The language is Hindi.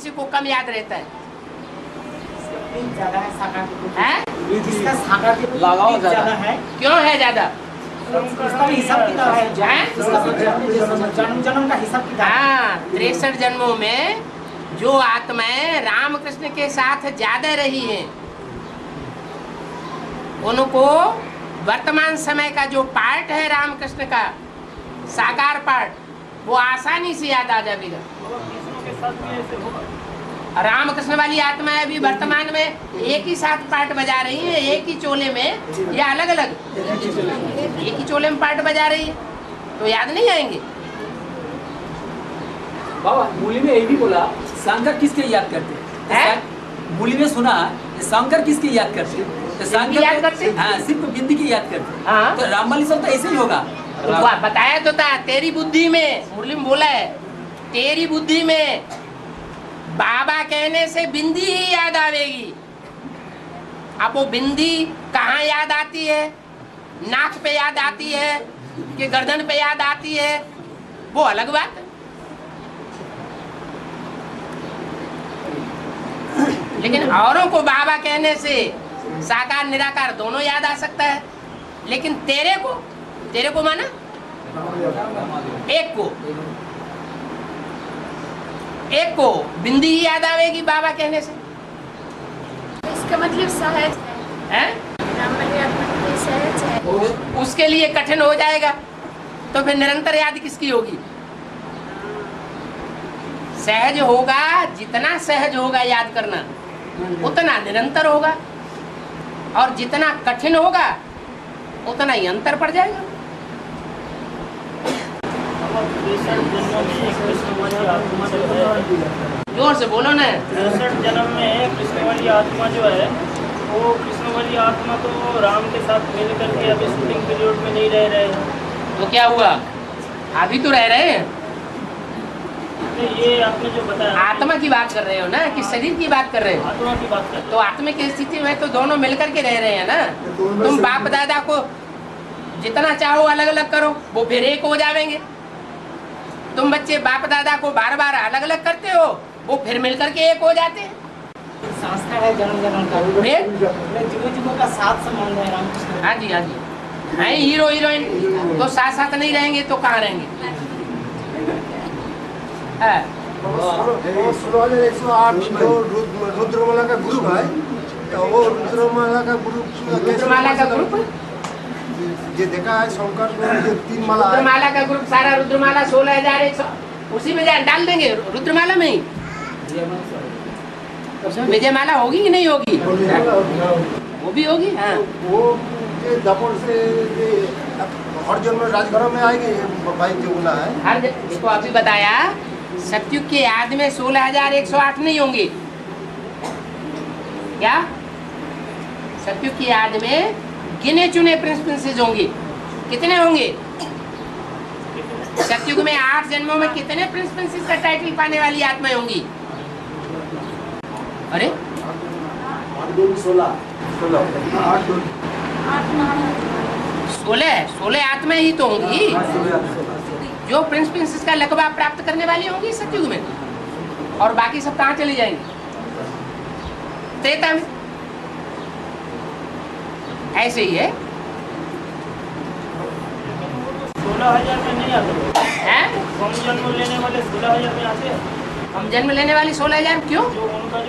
किसी को कम याद रहता है? इसका साकार के लगाओ ज्यादा है। क्यों है ज्यादा? इसका हिसाब किताब है, जन्म जन्म का हिसाब किताब। हाँ, 63 जन्मों में जो आत्माएं रामकृष्ण के साथ ज्यादा रही हैं, उनको वर्तमान समय का जो पार्ट है रामकृष्ण का साकार पार्ट, वो आसानी से याद आ जाएगा। रामकृष्ण वाली आत्माएं भी वर्तमान में एक ही साथ पार्ट बजा रही हैं, एक ही चोले में, या अलग अलग? एक ही चोले में पार्ट बजा रही है, तो याद नहीं आएंगे। बाबा मूली में ये भी बोला शंकर किसके याद करते हैं? मूली में सुना शंकर किसके याद करते हैं? तो शंकर याद करते? हाँ, सिर्फ बिंदी की याद करते हैं। हाँ। तो रामबली सब तो ऐसे ही होगा। बताया तो था, तेरी बुद्धि में, मुरली में बोला है, तेरी बुद्धि में बाबा कहने से बिंदी ही याद आवेगी। अब वो बिंदी कहाँ याद आती है? नाक पे याद आती है कि गर्दन पे याद आती है, वो अलग बात है। लेकिन औरों को बाबा कहने से साकार निराकार दोनों याद आ सकता है, लेकिन तेरे को माना एक को बिंदी ही याद आवेगी बाबा कहने से। इसका मतलब सहज है। रामबली आत्मा के लिए सहज है। उसके लिए कठिन हो जाएगा, तो फिर निरंतर याद किसकी होगी? सहज होगा, जितना सहज होगा याद करना उतना निरंतर होगा, और जितना कठिन होगा उतना ही अंतर पड़ जाएगा। जोर से बोलो ना। 63 जन्म में कृष्ण वाली आत्मा जो है, वो कृष्ण वाली आत्मा तो राम के साथ मिल करके अभी शूटिंग पीरियड में नहीं रह रहे हैं। तो क्या हुआ? अभी तो रह रहे हैं। तो ये आपने जो बताया, आत्मा की बात कर रहे हो ना, कि शरीर की बात कर रहे हो? आत्मा की बात कर। तो आत्मा की स्थिति में तो दोनों मिलकर के रह रहे हैं ना। तुम बाप दादा को जितना चाहो अलग अलग करो, वो फिर एक हो जाएंगे। तुम बच्चे बाप दादा को बार बार अलग अलग करते हो, वो फिर मिलकर के एक हो जाते हैं। संस्कार है जन्म जन्म का, जीवो जीवो का साथ संबंध है रामकृष्ण। हाँ जी, हाँ जी। हैं हीरो हीरोइन तो साथ साथ नहीं रहेंगे तो कहाँ रहेंगे? हाँ। 16,108 जो रुद्रमाला का ग्रुप है, तो वो रुद्रमाला का ग्रुप ये देखा है शंकर को ये 3 माला है। रुद्रमाला का ग्रुप सारा रुद्रमाला 16,100 उसी में डाल देंगे रुद्रमाला में ही। उसमें विजयमाला होगी कि नहीं होगी? वो भी होगी। हाँ, वो ये दपोर से हर जन्म राजघर में आएगी भाई जो बोला है। इसको अभी बताया, सतयुग के याद में 16,108 नहीं होंगे क्या? सतयुग की याद में गिने चुने प्रिंसेस होंगे। कितने होंगे? सतयुग में 8 जन्मों में कितने प्रिंसेस का टाइटल पाने वाली आत्माएं होंगी? अरे 16 आत्माएं ही तो होंगी जो प्रिंसेस का लकबा प्राप्त करने वाली होंगी सतयुग में, और बाकी सब कहाँ चले जाएंगे? त्रेता में। ऐसे ही है। 16,000 में नहीं आते हैं? हम जन्म लेने वाले 16,000 में आते हैं। हम जन्म लेने वाली 16,000 क्यों? जो उनका